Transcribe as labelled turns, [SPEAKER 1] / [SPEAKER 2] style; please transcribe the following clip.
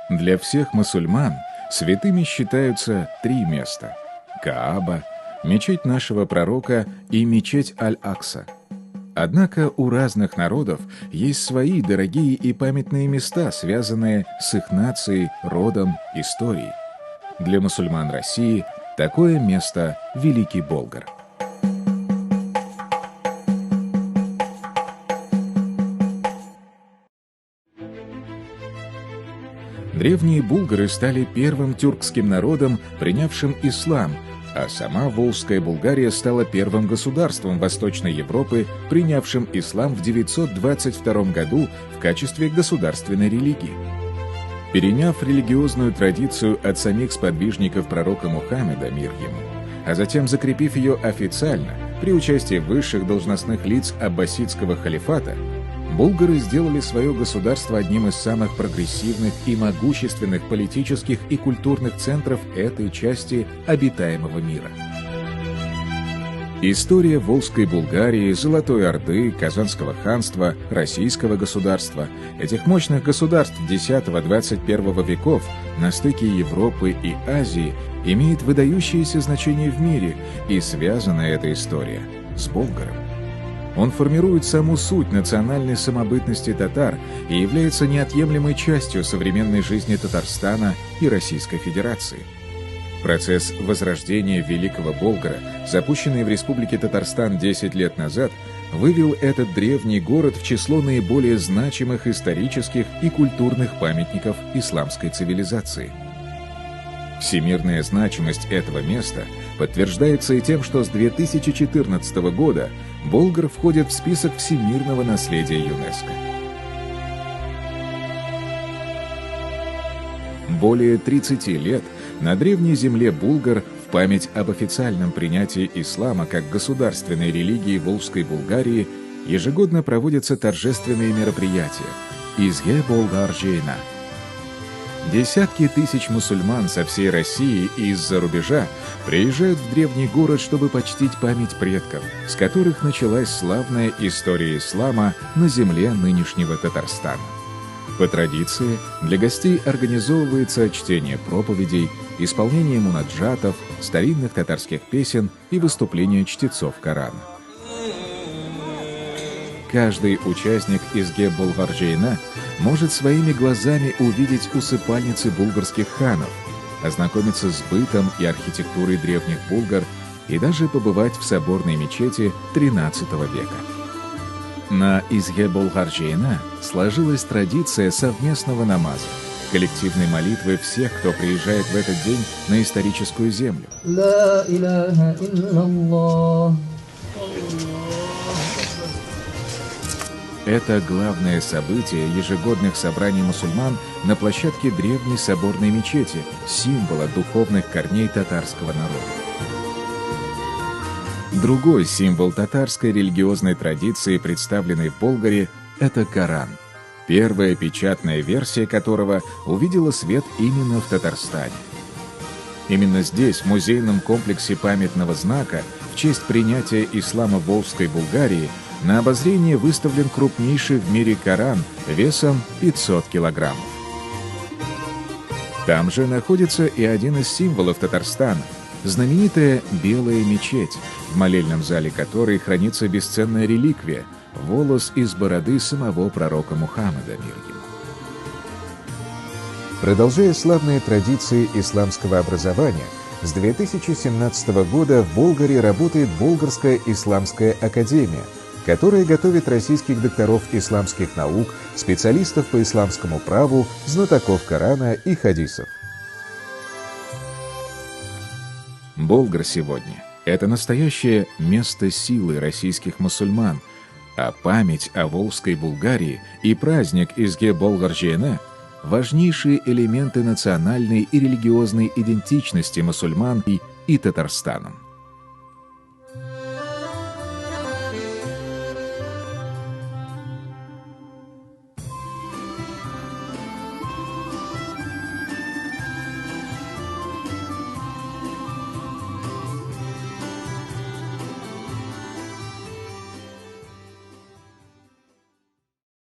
[SPEAKER 1] Для всех мусульман святыми считаются три места: Кааба, мечеть нашего пророка и мечеть Аль-Акса. Однако у разных народов есть свои дорогие и памятные места, связанные с их нацией, родом, историей. Для мусульман России такое место – Великий Болгар. Древние булгары стали первым тюркским народом, принявшим ислам, а сама Волжская Булгария стала первым государством Восточной Европы, принявшим ислам в 922 году в качестве государственной религии. Переняв религиозную традицию от самих сподвижников пророка Мухаммеда, мир ему, а затем закрепив ее официально при участии высших должностных лиц аббасидского халифата, булгары сделали свое государство одним из самых прогрессивных и могущественных политических и культурных центров этой части обитаемого мира. История Волжской Булгарии, Золотой Орды, Казанского ханства, Российского государства, этих мощных государств X-XXI веков на стыке Европы и Азии имеет выдающееся значение в мире, и связана эта история с Болгаром. Он формирует саму суть национальной самобытности татар и является неотъемлемой частью современной жизни Татарстана и Российской Федерации. Процесс возрождения Великого Болгара, запущенный в Республике Татарстан 10 лет назад, вывел этот древний город в число наиболее значимых исторических и культурных памятников исламской цивилизации. Всемирная значимость этого места подтверждается и тем, что с 2014 года Болгар входит в список всемирного наследия ЮНЕСКО. Более 30 лет на древней земле булгар в память об официальном принятии ислама как государственной религии Волжской Булгарии ежегодно проводятся торжественные мероприятия «Изге Болгар Жейна». Десятки тысяч мусульман со всей России и из-за рубежа приезжают в древний город, чтобы почтить память предков, с которых началась славная история ислама на земле нынешнего Татарстана. По традиции, для гостей организовывается чтение проповедей, исполнение мунаджатов, старинных татарских песен и выступление чтецов Корана. Каждый участник Изге Болгар Жейна может своими глазами увидеть усыпальницы булгарских ханов, ознакомиться с бытом и архитектурой древних булгар и даже побывать в соборной мечети XIII века. На Изге Болгар Жейна сложилась традиция совместного намаза, коллективной молитвы всех, кто приезжает в этот день на историческую землю. Это главное событие ежегодных собраний мусульман на площадке древней соборной мечети, символа духовных корней татарского народа. Другой символ татарской религиозной традиции, представленный в Болгаре, это Коран, первая печатная версия которого увидела свет именно в Татарстане. Именно здесь, в музейном комплексе памятного знака, в честь принятия ислама в Волжской Булгарии, на обозрение выставлен крупнейший в мире Коран весом 500 килограммов. Там же находится и один из символов Татарстана – знаменитая Белая мечеть, в молельном зале которой хранится бесценная реликвия – волос из бороды самого пророка Мухаммеда, мир ему. Продолжая славные традиции исламского образования, с 2017 года в Болгарии работает Болгарская исламская академия, которая готовит российских докторов исламских наук, специалистов по исламскому праву, знатоков Корана и хадисов. Болгар сегодня – это настоящее место силы российских мусульман, а память о Волжской Булгарии и праздник Изге Болгар Жейна – важнейшие элементы национальной и религиозной идентичности мусульман и Татарстаном.